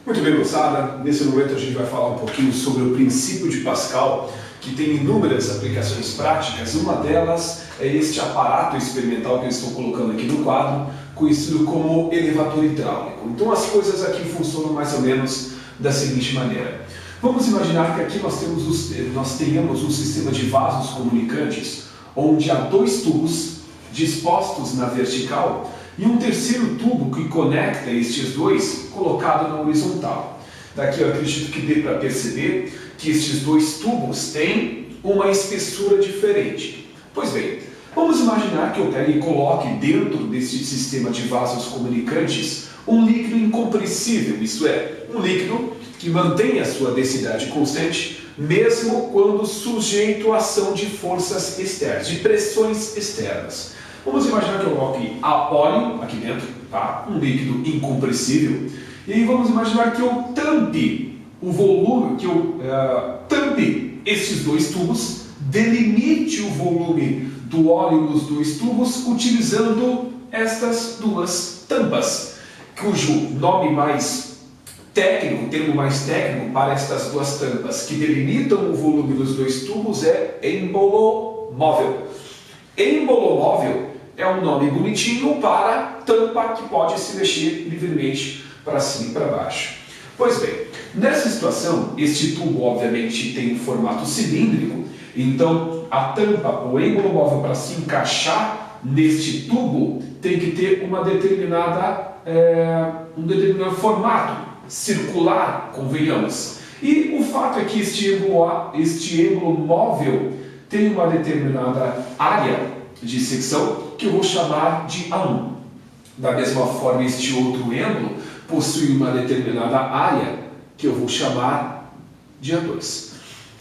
Muito bem, moçada. Nesse momento a gente vai falar um pouquinho sobre o princípio de Pascal, que tem inúmeras aplicações práticas. Uma delas é este aparato experimental que eu estou colocando aqui no quadro, conhecido como elevador hidráulico. Então as coisas aqui funcionam mais ou menos da seguinte maneira. Vamos imaginar que aqui nós tenhamos um sistema de vasos comunicantes, onde há dois tubos dispostos na vertical e um terceiro tubo que conecta estes dois colocado na horizontal. Daqui eu acredito que dê para perceber que estes dois tubos têm uma espessura diferente. Pois bem, vamos imaginar que eu pegue e coloque dentro deste sistema de vasos comunicantes um líquido incompressível, isto é, um líquido que mantém a sua densidade constante, mesmo quando sujeito à ação de forças externas, de pressões externas. Vamos imaginar que eu coloque óleo aqui dentro, tá? Um líquido incompressível, e aí vamos imaginar que eu tampe o volume, que eu tampe esses dois tubos, delimite o volume do óleo nos dois tubos utilizando estas duas tampas, cujo nome mais técnico, o termo mais técnico para estas duas tampas que delimitam o volume dos dois tubos é embolomóvel. Embolomóvel é um nome bonitinho para tampa que pode se mexer livremente para cima e para baixo. Pois bem, nessa situação, este tubo obviamente tem um formato cilíndrico, então a tampa, o embolomóvel, para se encaixar neste tubo, tem que ter um determinado formato circular, convenhamos. E o fato é que este embolomóvel tem uma determinada área de secção que eu vou chamar de A1. Da mesma forma, este outro êmbolo possui uma determinada área que eu vou chamar de A2.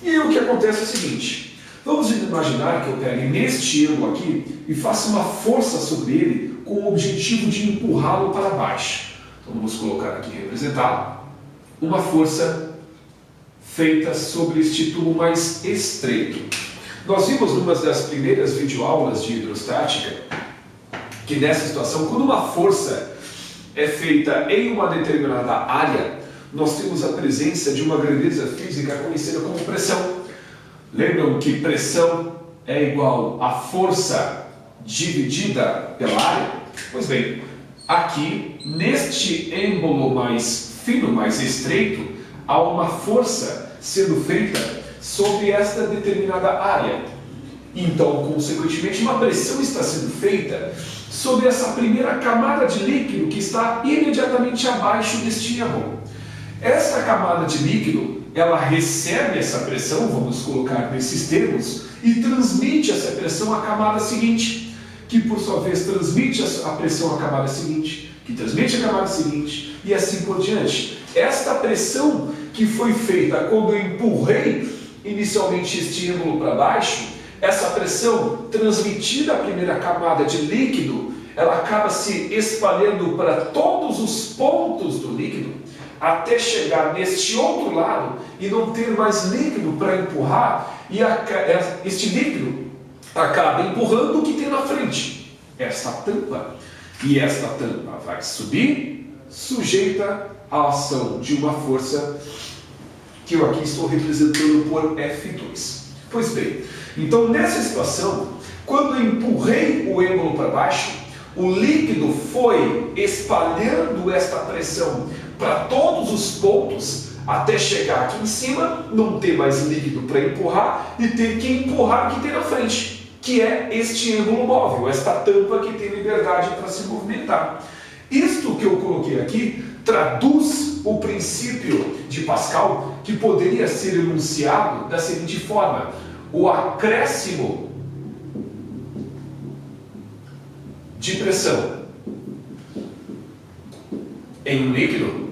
E aí o que acontece é o seguinte: vamos imaginar que eu pegue neste êmbolo aqui e faça uma força sobre ele com o objetivo de empurrá-lo para baixo. Então vamos colocar aqui representado uma força feita sobre este tubo mais estreito. Nós vimos numa das primeiras videoaulas de hidrostática que nessa situação, quando uma força é feita em uma determinada área, nós temos a presença de uma grandeza física conhecida como pressão. Lembram que pressão é igual a força dividida pela área? Pois bem, aqui, neste êmbolo mais fino, mais estreito, há uma força sendo feita sobre esta determinada área. Então, consequentemente, uma pressão está sendo feita sobre essa primeira camada de líquido que está imediatamente abaixo deste êmbolo. Esta camada de líquido, ela recebe essa pressão, vamos colocar nesses termos, e transmite essa pressão à camada seguinte, que por sua vez transmite a pressão à camada seguinte, que transmite a camada seguinte, e assim por diante. Esta pressão que foi feita quando eu empurrei inicialmente este êmbolo para baixo, essa pressão transmitida à primeira camada de líquido, ela acaba se espalhando para todos os pontos do líquido, até chegar neste outro lado e não ter mais líquido para empurrar, e este líquido acaba empurrando o que tem na frente, esta tampa. E esta tampa vai subir, sujeita à ação de uma força que eu aqui estou representando por F2. Pois bem, então nessa situação, quando eu empurrei o êmbolo para baixo, o líquido foi espalhando esta pressão para todos os pontos, até chegar aqui em cima, não ter mais líquido para empurrar e ter que empurrar o que tem na frente, que é este êmbolo móvel, esta tampa que tem liberdade para se movimentar. Isto que eu coloquei aqui traduz o princípio de Pascal, que poderia ser enunciado da seguinte forma: o acréscimo de pressão em um líquido,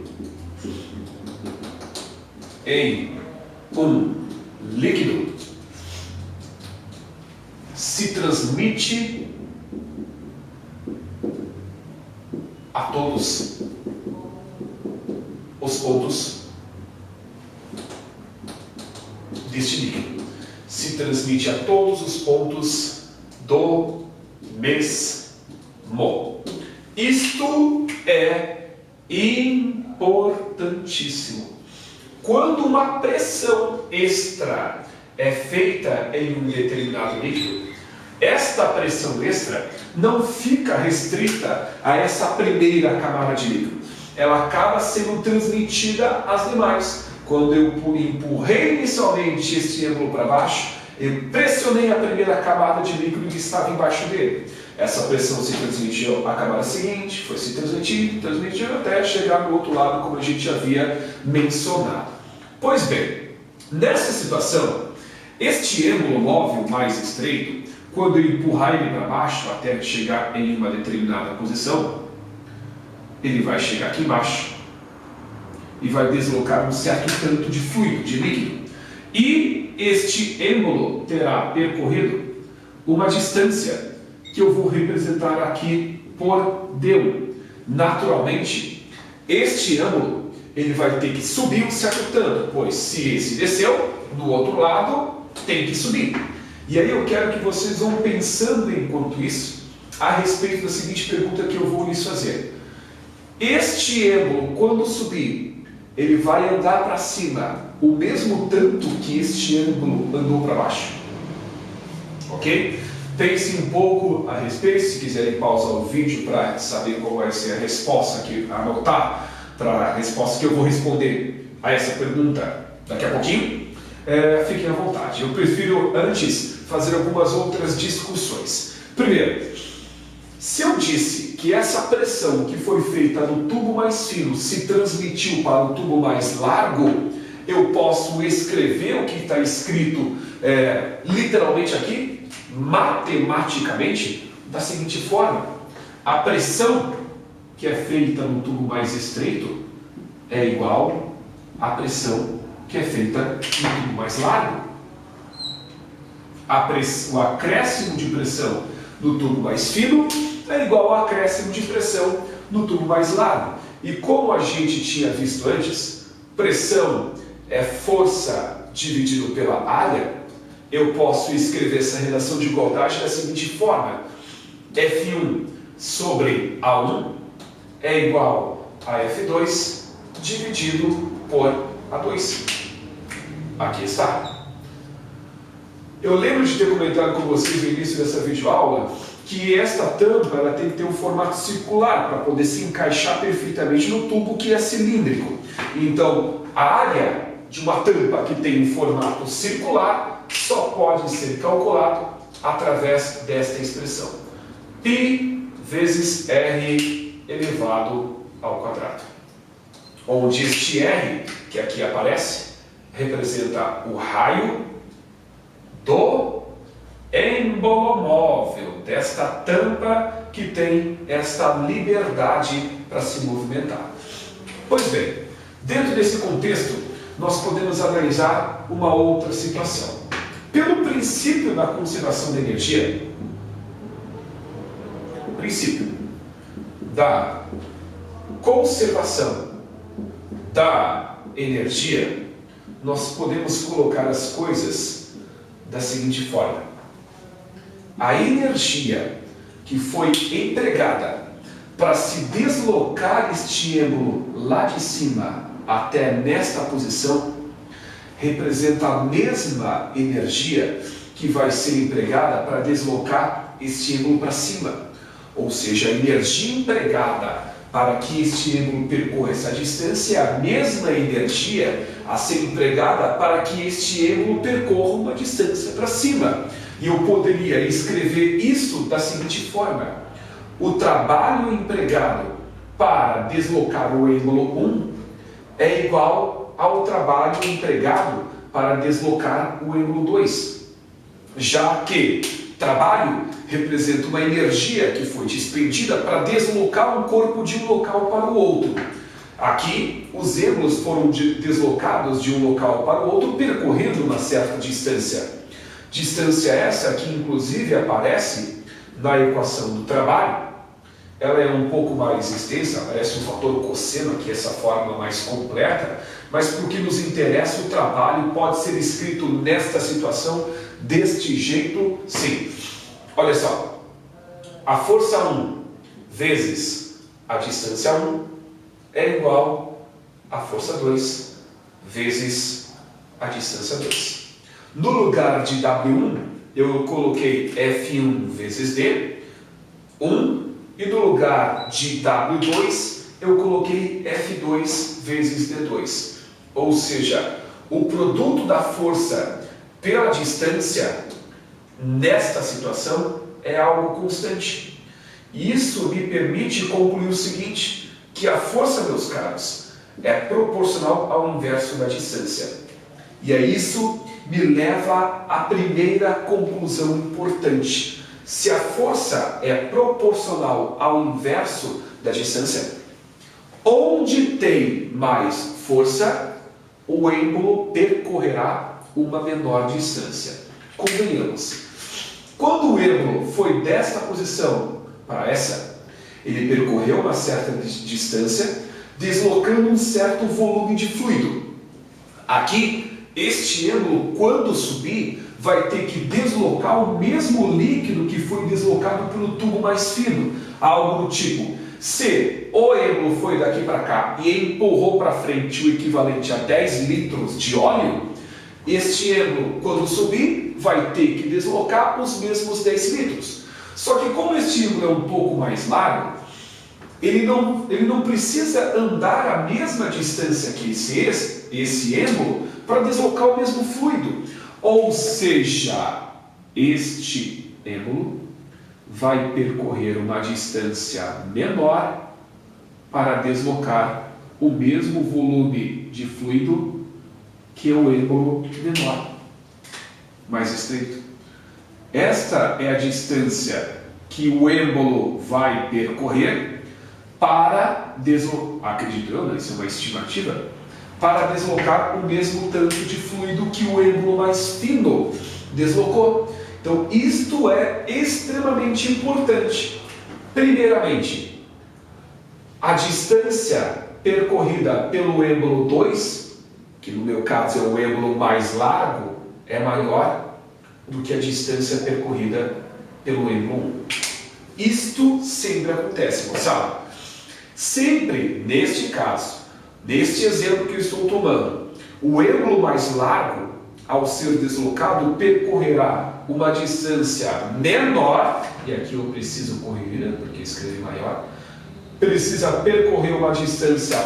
se transmite a todos os pontos deste líquido. Se transmite a todos os pontos do mesmo. Isto é impossível. importantíssimo. Quando uma pressão extra é feita em um determinado líquido, esta pressão extra não fica restrita a essa primeira camada de líquido. Ela acaba sendo transmitida às demais. Quando eu empurrei inicialmente este êmbolo para baixo, eu pressionei a primeira camada de líquido que estava embaixo dele. Essa pressão se transmitiu à camada seguinte, foi se transmitindo até chegar no outro lado, como a gente havia mencionado. Pois bem, nessa situação, este êmbolo móvel mais estreito, quando eu empurrar ele para baixo até chegar em uma determinada posição, ele vai chegar aqui embaixo e vai deslocar um certo tanto de fluido, de líquido. E este êmbolo terá percorrido uma distância que eu vou representar aqui por D1. Naturalmente, este êmbolo ele vai ter que subir um certo tanto, pois se esse desceu, do outro lado tem que subir. E aí eu quero que vocês vão pensando enquanto isso a respeito da seguinte pergunta que eu vou lhes fazer. Este êmbolo, quando subir, ele vai andar para cima o mesmo tanto que este êmbolo andou para baixo? Ok? Pense um pouco a respeito, se quiserem pausar o vídeo para saber qual vai ser a resposta, anotar para a resposta que eu vou responder a essa pergunta daqui a pouquinho, fiquem à vontade. Eu prefiro antes fazer algumas outras discussões. Primeiro, se eu disse que essa pressão que foi feita no tubo mais fino se transmitiu para o tubo mais largo, eu posso escrever o que está escrito literalmente aqui, matematicamente, da seguinte forma: a pressão que é feita no tubo mais estreito é igual à pressão que é feita no tubo mais largo. O acréscimo de pressão no tubo mais fino é igual ao acréscimo de pressão no tubo mais largo. E como a gente tinha visto antes, pressão é força dividido pela área, eu posso escrever essa relação de igualdade da seguinte forma: F1 sobre A1 é igual a F2 dividido por A2. Aqui está. Eu lembro de ter comentado com vocês no início dessa videoaula que esta tampa ela tem que ter um formato circular para poder se encaixar perfeitamente no tubo que é cilíndrico. Então, a área de uma tampa que tem um formato circular só pode ser calculado através desta expressão: π vezes r elevado ao quadrado. Onde este r, que aqui aparece, representa o raio do êmbolo móvel, desta tampa que tem esta liberdade para se movimentar. Pois bem, dentro desse contexto, nós podemos analisar uma outra situação. Pelo princípio da conservação da energia, o princípio da conservação da energia, nós podemos colocar as coisas da seguinte forma: a energia que foi empregada para se deslocar este êmbolo lá de cima até nesta posição representa a mesma energia que vai ser empregada para deslocar este êmbolo para cima. Ou seja, a energia empregada para que este êmbolo percorra essa distância é a mesma energia a ser empregada para que este êmbolo percorra uma distância para cima. E eu poderia escrever isso da seguinte forma: o trabalho empregado para deslocar o êmbolo 1 é igual ao trabalho empregado para deslocar o êmbolo 2, já que trabalho representa uma energia que foi despendida para deslocar um corpo de um local para o outro. Aqui, os êmbolos foram deslocados de um local para o outro, percorrendo uma certa distância. Distância essa que, inclusive, aparece na equação do trabalho. Ela é um pouco mais extensa, aparece um fator cosseno, que é essa forma mais completa, mas para o que nos interessa, o trabalho pode ser escrito nesta situação deste jeito, sim. Olha só, a força 1 vezes a distância 1 é igual a força 2 vezes a distância 2. No lugar de W1, eu coloquei F1 vezes D, 1, e no lugar de W2, eu coloquei F2 vezes D2. Ou seja, o produto da força pela distância, nesta situação, é algo constante. E isso me permite concluir o seguinte, que a força, meus caros, é proporcional ao inverso da distância. E é isso me leva à primeira conclusão importante. Se a força é proporcional ao inverso da distância, onde tem mais força, o êmbolo percorrerá uma menor distância. Convenhamos, quando o êmbolo foi desta posição para essa, ele percorreu uma certa distância, deslocando um certo volume de fluido. Aqui, este êmbolo, quando subir, vai ter que deslocar o mesmo líquido que foi deslocado pelo tubo mais fino. Algo do tipo, se o êmbolo foi daqui para cá e empurrou para frente o equivalente a 10 litros de óleo, este êmbolo, quando subir, vai ter que deslocar os mesmos 10 litros. Só que como este êmbolo é um pouco mais largo, ele não precisa andar a mesma distância que esse êmbolo para deslocar o mesmo fluido. Ou seja, este êmbolo vai percorrer uma distância menor para deslocar o mesmo volume de fluido que o êmbolo menor, mais estreito. Esta é a distância que o êmbolo vai percorrer para deslocar, acredito eu, né? Isso é uma estimativa, para deslocar o mesmo tanto de fluido que o êmbolo mais fino deslocou. Então, isto é extremamente importante. Primeiramente, a distância percorrida pelo êmbolo 2, que no meu caso é o êmbolo mais largo, é maior do que a distância percorrida pelo êmbolo 1. Isto sempre acontece, moçada. Sempre, neste caso, neste exemplo que eu estou tomando, o êmbolo mais largo, ao ser deslocado, percorrerá uma distância menor, e aqui eu preciso corrigir, né, porque escrevi maior, vai percorrer uma distância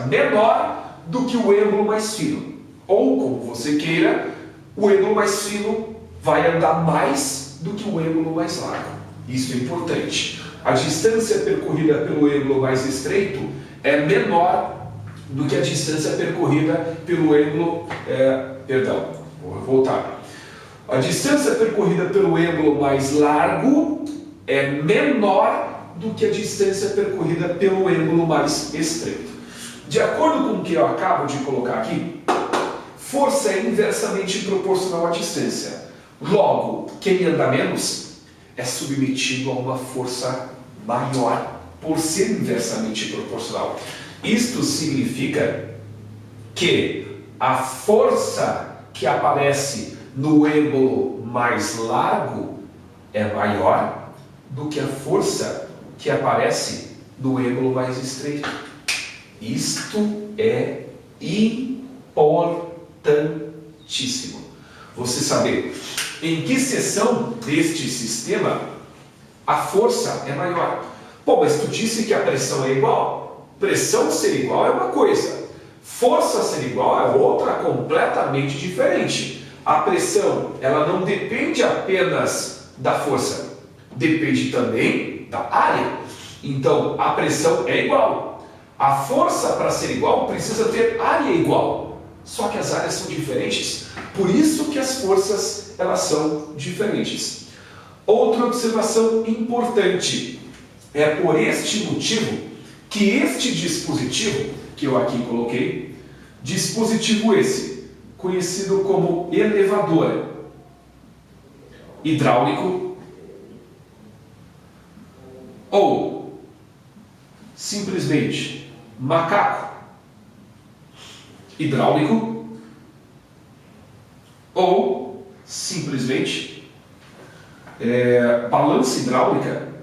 menor do que o êmbolo mais fino. Ou, como você queira, o êmbolo mais fino vai andar mais do que o êmbolo mais largo. Isso é importante. A distância percorrida pelo êmbolo mais estreito é menor do que a distância percorrida pelo êmbolo... vou voltar. A distância percorrida pelo êmbolo mais largo é menor do que a distância percorrida pelo êmbolo mais estreito. De acordo com o que eu acabo de colocar aqui, força é inversamente proporcional à distância. Logo, quem anda menos é submetido a uma força maior, por ser inversamente proporcional. Isto significa que a força que aparece no êmbolo mais largo é maior do que a força que aparece no êmbolo mais estreito. Isto é importantíssimo. Você saber em que seção deste sistema a força é maior. Pô, mas tu disse que a pressão é igual. Pressão ser igual é uma coisa. Força ser igual é outra completamente diferente. A pressão, ela não depende apenas da força. Depende também da área. Então, a pressão é igual. A força, para ser igual, precisa ter área igual. Só que as áreas são diferentes. Por isso que as forças, elas são diferentes. Outra observação importante. É por este motivo que este dispositivo, que eu aqui coloquei, dispositivo esse, conhecido como elevador hidráulico, ou simplesmente macaco hidráulico, ou simplesmente balança hidráulica,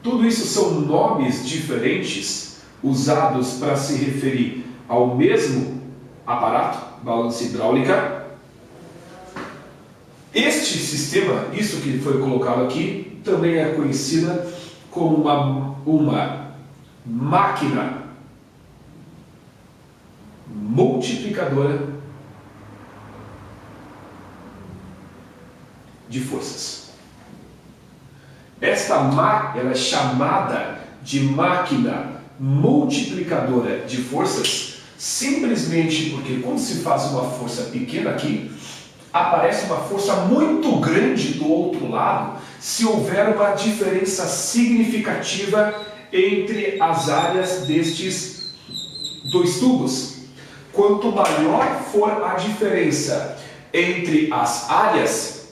tudo isso são nomes diferentes usados para se referir ao mesmo aparato, balança hidráulica. Este sistema, isso que foi colocado aqui, também é conhecida como uma máquina multiplicadora de forças. Esta ela é chamada de máquina multiplicadora de forças simplesmente porque quando se faz uma força pequena aqui, aparece uma força muito grande do outro lado se houver uma diferença significativa entre as áreas destes dois tubos. Quanto maior for a diferença entre as áreas,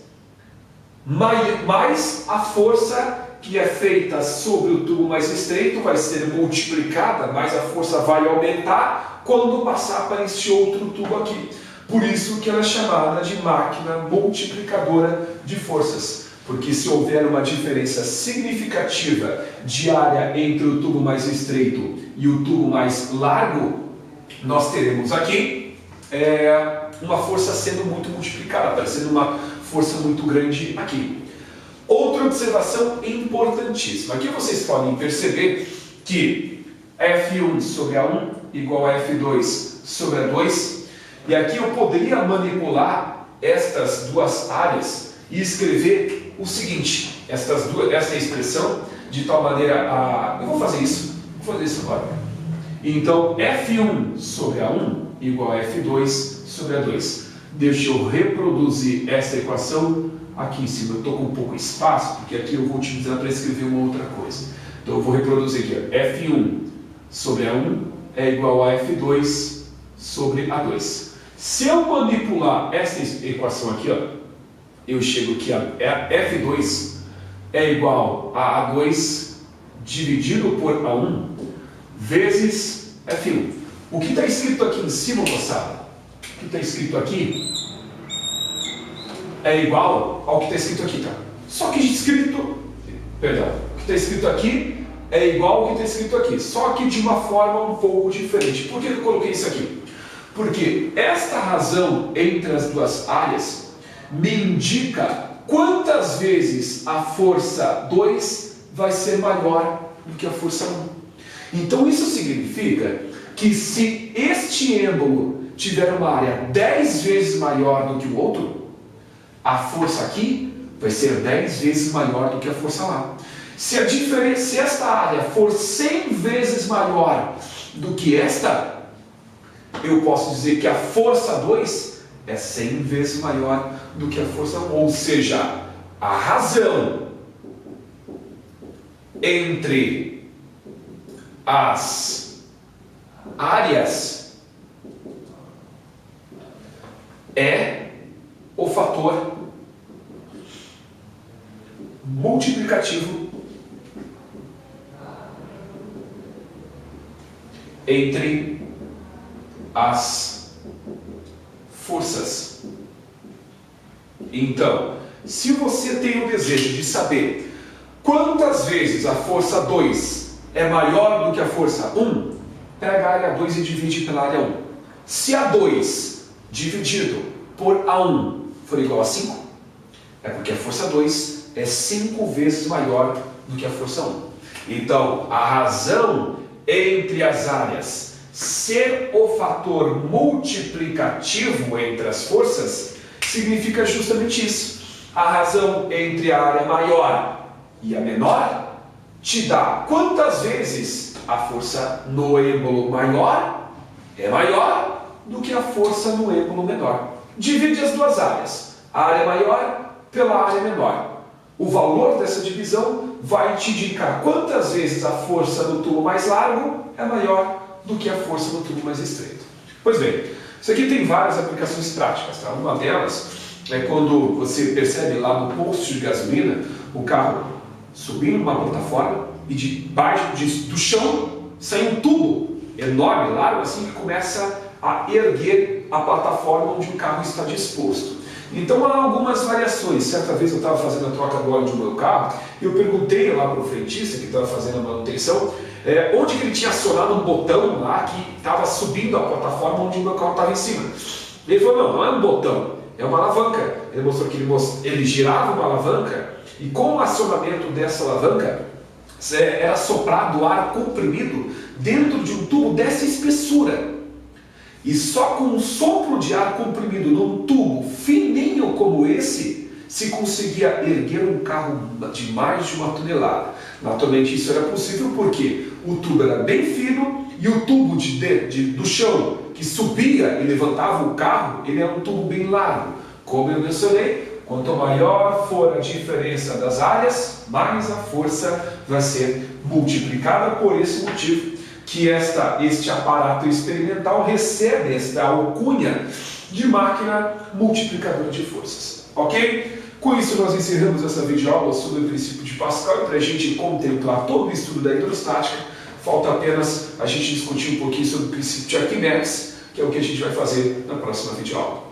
mais a força que é feita sobre o tubo mais estreito vai ser multiplicada, mais a força vai aumentar quando passar para este outro tubo aqui. Por isso que ela é chamada de máquina multiplicadora de forças. Porque se houver uma diferença significativa de área entre o tubo mais estreito e o tubo mais largo, nós teremos aqui uma força sendo muito multiplicada, aparecendo uma força muito grande aqui. Outra observação importantíssima. Aqui vocês podem perceber que F1 sobre A1 igual a F2 sobre A2. E aqui eu poderia manipular estas duas áreas e escrever o seguinte, esta expressão, de tal maneira eu vou fazer isso agora. Então, F1 sobre A1 igual a F2 sobre A2. Deixa eu reproduzir esta equação aqui em cima. Eu estou com um pouco de espaço, porque aqui eu vou utilizar para escrever uma outra coisa. Então, eu vou reproduzir aqui. F1 sobre A1 é igual a F2 sobre A2. Se eu manipular essa equação aqui, eu chego aqui a F2 é igual a A2 dividido por A1 vezes F1. O que está escrito aqui em cima, moçada? O que está escrito aqui é igual ao que está escrito aqui, tá? Só que o que está escrito aqui é igual ao que está escrito aqui, só que de uma forma um pouco diferente. Por que eu coloquei isso aqui? Porque esta razão entre as duas áreas me indica quantas vezes a força 2 vai ser maior do que a força 1. Então isso significa que se este êmbolo tiver uma área 10 vezes maior do que o outro, a força aqui vai ser 10 vezes maior do que a força lá. Se esta área for 100 vezes maior do que esta, eu posso dizer que a força 2 é 100 vezes maior do que a força 1. Ou seja, a razão entre as áreas é o fator multiplicativo entre as forças. Então, se você tem o desejo de saber quantas vezes a força 2 é maior do que a força 1, pega a área 2 e divide pela área 1. Se a 2 dividido por A1 for igual a 5, é porque a força 2 é 5 vezes maior do que a força 1. Então, a razão entre as áreas ser o fator multiplicativo entre as forças significa justamente isso. A razão entre a área maior e a menor te dá quantas vezes a força no êmbolo maior é maior do que a força no êmbolo menor. Divide as duas áreas, a área maior pela área menor. O valor dessa divisão vai te indicar quantas vezes a força no tubo mais largo é maior do que a força no tubo mais estreito. Pois bem, isso aqui tem várias aplicações práticas, tá? Uma delas é quando você percebe lá no posto de gasolina o carro subindo uma plataforma e debaixo do chão sai um tubo enorme, largo assim, que começa a erguer a plataforma onde o carro está disposto. Então há algumas variações. Certa vez eu estava fazendo a troca do óleo do meu carro e eu perguntei lá para o frentista que estava fazendo a manutenção onde que ele tinha acionado um botão lá que estava subindo a plataforma onde o meu carro estava em cima. Ele falou, não é um botão, é uma alavanca. Ele mostrou que ele girava uma alavanca e com o acionamento dessa alavanca era soprado ar comprimido dentro de um tubo dessa espessura. E só com um sopro de ar comprimido num tubo fininho como esse, se conseguia erguer um carro de mais de 1 tonelada. Naturalmente isso era possível porque o tubo era bem fino e o tubo do chão que subia e levantava o carro, ele era um tubo bem largo. Como eu mencionei, quanto maior for a diferença das áreas, mais a força vai ser multiplicada. Por esse motivo que este aparato experimental recebe esta alcunha de máquina multiplicadora de forças. Ok? Com isso nós encerramos essa videoaula sobre o princípio de Pascal e para a gente contemplar todo o estudo da hidrostática, falta apenas a gente discutir um pouquinho sobre o princípio de Arquimedes, que é o que a gente vai fazer na próxima videoaula.